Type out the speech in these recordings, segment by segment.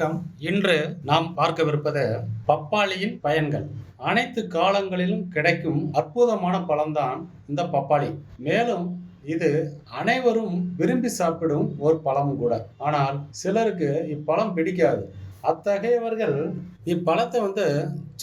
வணக்கம். இன்று நாம் பார்க்கவிருப்பது பப்பாளியின் பயன்கள். அனைத்து காலங்களிலும் கிடைக்கும் அற்புதமான பழம்தான் இந்த பப்பாளி. மேலும் இது அனைவரும் விரும்பி சாப்பிடும் ஒரு பழமும் கூட. ஆனால் சிலருக்கு இப்பழம் பிடிக்காது. அத்தகையவர்கள் இப்பழத்தை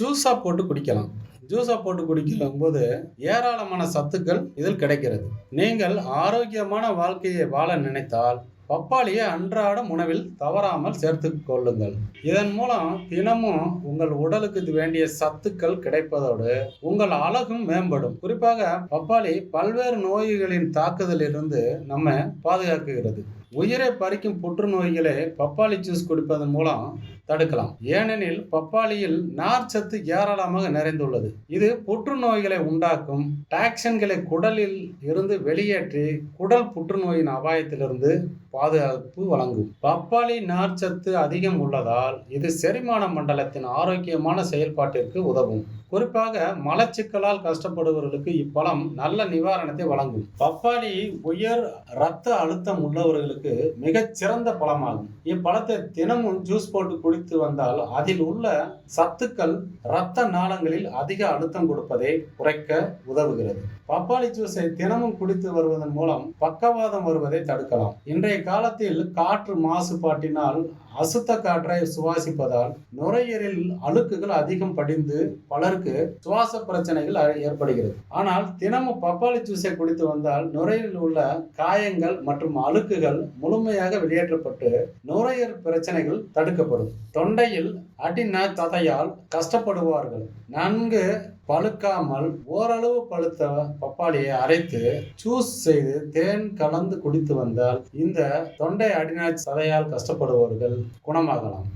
ஜூஸா போட்டு குடிக்கலாம். ஜூஸா போட்டு குடிக்கும்போது ஏராளமான சத்துக்கள் இதில் கிடைக்கிறது. நீங்கள் ஆரோக்கியமான வாழ்க்கையை வாழ நினைத்தால் பப்பாளியை அன்றாடம் உணவில் தவறாமல் சேர்த்துக் கொள்ளுங்கள். இதன் மூலம் தினமும் உங்கள் உடலுக்கு வேண்டிய சத்துக்கள் கிடைப்பதோடு உங்கள் அழகும் மேம்படும். குறிப்பாக பப்பாளி பல்வேறு நோய்களின் தாக்குதலிலிருந்து நம்ம பாதுகாக்கிறது. உயிரை பறிக்கும் புற்றுநோய்களை பப்பாளி ஜூஸ் குடிப்பதன் மூலம் தடுக்கலாம். ஏனெனில் பப்பாளியில் நார்ச்சத்து ஏராளமாக நிறைந்துள்ளது. இது புற்றுநோய்களை உண்டாக்கும் டாக்சின்களை குடலில் இருந்து வெளியேற்றி குடல் புற்றுநோயின் அபாயத்திலிருந்து பாதுகாப்பு வழங்கும். பப்பாளி நார்ச்சத்து அதிகம் உள்ளதால் இது செரிமான மண்டலத்தின் ஆரோக்கியமான செயல்பாட்டிற்கு உதவும். குறிப்பாக மலச்சிக்கலால் கஷ்டப்படுபவர்களுக்கு இப்பழம் நல்ல நிவாரணத்தை வழங்கும். பப்பாளி உயர் இரத்த அழுத்தம் உள்ளவர்களுக்கு மிகச் சிறந்த பழமாகும். இப்பழத்தை தினமும் ஜூஸ் போட்டு குடித்து வந்தால் அதில் உள்ள சத்துக்கள் இரத்த நாளங்களில் அதிக அழுத்தம் கொடுப்பதை குறைக்க உதவுகிறது. பப்பாளி ஜூஸை தினமும் குடித்து வருவதன் மூலம் பக்கவாதம் வருவதை தடுக்கலாம். இன்றைய காலத்தில் காற்று மாசுபாட்டினால் அசுத்த காற்றை சுவாசிப்பதால் நுரையீரலில் அழுக்குகள் அதிகம் படிந்து பலருக்கு சுவாச பிரச்சனைகள் ஏற்படுகிறது. ஆனால் தினமும் பப்பாளி ஜூஸை குடித்து வந்தால் நுரையீரலில் உள்ள காயங்கள் மற்றும் அழுக்குகள் முழுமையாக வெளியேற்றப்பட்டு நுரையீரல் பிரச்சனைகள் தடுக்கப்படும். தொண்டையில் அடின ததையால் கஷ்டப்படுவார்கள் நன்கு பழுக்காமல் ஓரளவு பழுத்த பப்பாளியை அரைத்து ஜூஸ் செய்து தேன் கலந்து குடித்து வந்தால் இந்த தொண்டை அடின சதையால் கஷ்டப்படுபவர்கள் குணமாகலாம்.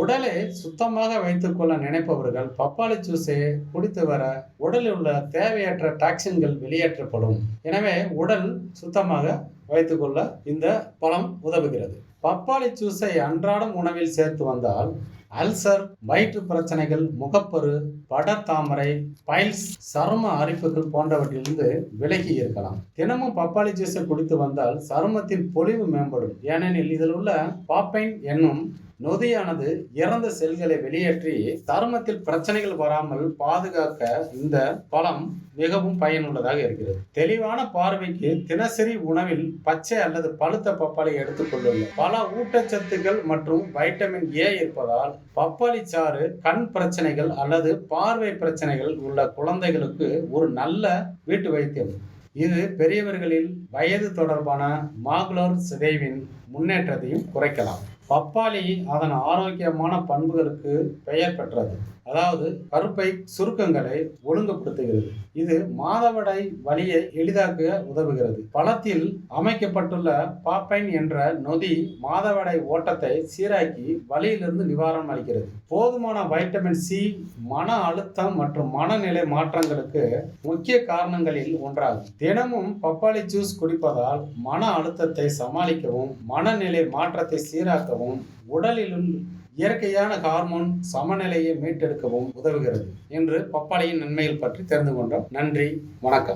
உடலை சுத்தமாக வைத்துக் கொள்ள நினைப்பவர்கள் பப்பாளி ஜூஸை குடித்து வர உடலில் உள்ள தேவையற்ற டாக்சின்கள் வெளியேற்றப்படும். எனவே உடல் சுத்தமாக வைத்துக்கொள்ள இந்த பழம் உதவுகிறது. பப்பாளி ஜூஸை அன்றாடம் உணவில் சேர்த்து வந்தால் அல்சர், வயிற்று பிரச்சனைகள், முகப்பரு, படர்தாமரை, பைல்ஸ், சரும அரிப்புகள் போன்றவற்றிலிருந்து விலகி இருக்கலாம். தினமும் பப்பாளி ஜூஸை குடித்து வந்தால் சருமத்தின் பொலிவு மேம்படும். ஏனெனில் இதில் உள்ள பாப்பைன் என்னும் நொதியானது இறந்த செல்களை வெளியேற்றி சருமத்தில் பிரச்சனைகள் வராமல் பாதுகாக்க இந்த பழம் மிகவும் பயனுள்ளதாக இருக்கிறது. தெளிவான பார்வைக்கு தினசரி உணவில் பச்சை அல்லது பழுத்த பப்பாளி எடுத்துக்கொள்ளுங்கள். பல ஊட்டச்சத்துக்கள் மற்றும் வைட்டமின் ஏ இருப்பதால் பப்பாளி சாறு கண் பிரச்சனைகள் அல்லது பார்வை பிரச்சனைகள் உள்ள குழந்தைகளுக்கு ஒரு நல்ல வீட்டு வைத்தியம். இது பெரியவர்களில் வயது தொடர்பான மாகுலர் சிதைவின் முன்னேற்றத்தையும் குறைக்கலாம். பப்பாளி அதன் ஆரோக்கியமான பண்புகளுக்கு பெயர் பெற்றது. அதாவது கருப்பை சுருக்கங்களை ஒழுங்குபடுத்துகிறது. இது மாதவிடாய் வலியை எளிதாக்க உதவுகிறது. பழத்தில் அமைக்கப்பட்டுள்ள பாப்பைன் என்ற நொதி மாதவிடாய் ஓட்டத்தை சீராக்கி வலியிலிருந்து நிவாரணம் அளிக்கிறது. போதுமான வைட்டமின் சி மன அழுத்தம் மற்றும் மனநிலை மாற்றங்களுக்கு முக்கிய காரணங்களில் ஒன்றாகும். தினமும் பப்பாளி ஜூஸ் குடிப்பதால் மன அழுத்தத்தை சமாளிக்கவும் மனநிலை மாற்றத்தை சீராக்கவும் உடலில் இயற்கையான ஹார்மோன் சமநிலையை மீட்டெடுக்கவும் உதவுகிறது என்று பப்பாளியின் நன்மைகள் பற்றி தெரிந்து கொண்டோம். நன்றி, வணக்கம்.